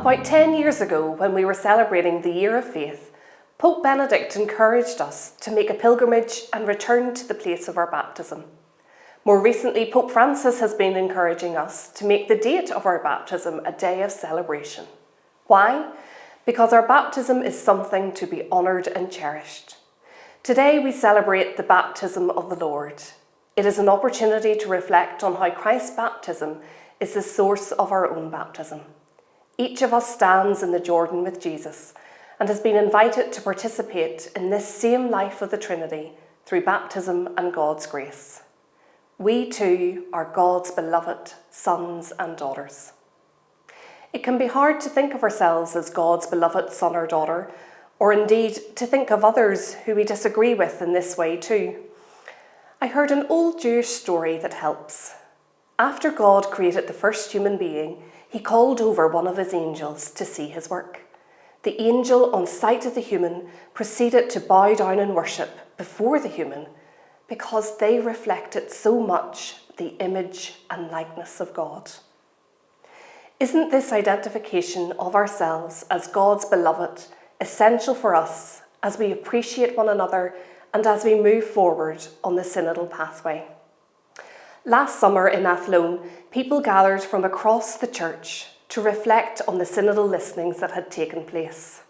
About 10 years ago, when we were celebrating the Year of Faith, Pope Benedict encouraged us to make a pilgrimage and return to the place of our baptism. More recently, Pope Francis has been encouraging us to make the date of our baptism a day of celebration. Why? Because our baptism is something to be honoured and cherished. Today we celebrate the baptism of the Lord. It is an opportunity to reflect on how Christ's baptism is the source of our own baptism. Each of us stands in the Jordan with Jesus and has been invited to participate in this same life of the Trinity through baptism and God's grace. We too are God's beloved sons and daughters. It can be hard to think of ourselves as God's beloved son or daughter, or indeed to think of others who we disagree with in this way too. I heard an old Jewish story that helps. After God created the first human being, he called over one of his angels to see his work. The angel, on sight of the human, proceeded to bow down and worship before the human because they reflected so much the image and likeness of God. Isn't this identification of ourselves as God's beloved essential for us as we appreciate one another and as we move forward on the synodal pathway? Last summer in Athlone, people gathered from across the church to reflect on the synodal listenings that had taken place.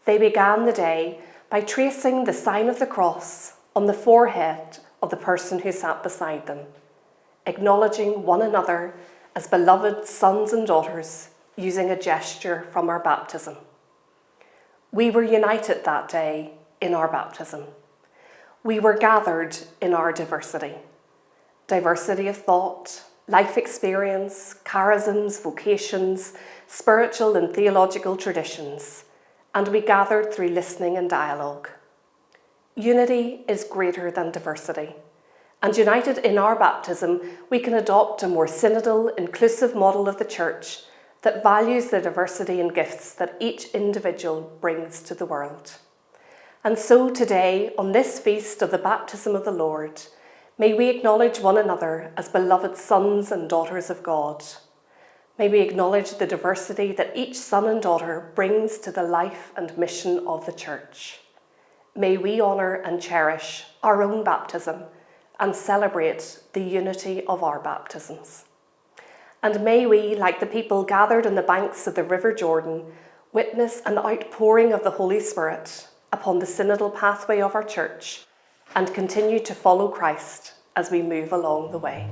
They began the day by tracing the sign of the cross on the forehead of the person who sat beside them, acknowledging one another as beloved sons and daughters using a gesture from our baptism. We were united that day in our baptism. We were gathered in our diversity. Diversity of thought, life experience, charisms, vocations, spiritual and theological traditions, and we gathered through listening and dialogue. Unity is greater than diversity, and united in our baptism, we can adopt a more synodal, inclusive model of the Church that values the diversity and gifts that each individual brings to the world. And so today, on this feast of the baptism of the Lord, may we acknowledge one another as beloved sons and daughters of God. May we acknowledge the diversity that each son and daughter brings to the life and mission of the Church. May we honour and cherish our own baptism and celebrate the unity of our baptisms. And may we, like the people gathered on the banks of the River Jordan, witness an outpouring of the Holy Spirit upon the synodal pathway of our Church and continue to follow Christ as we move along the way.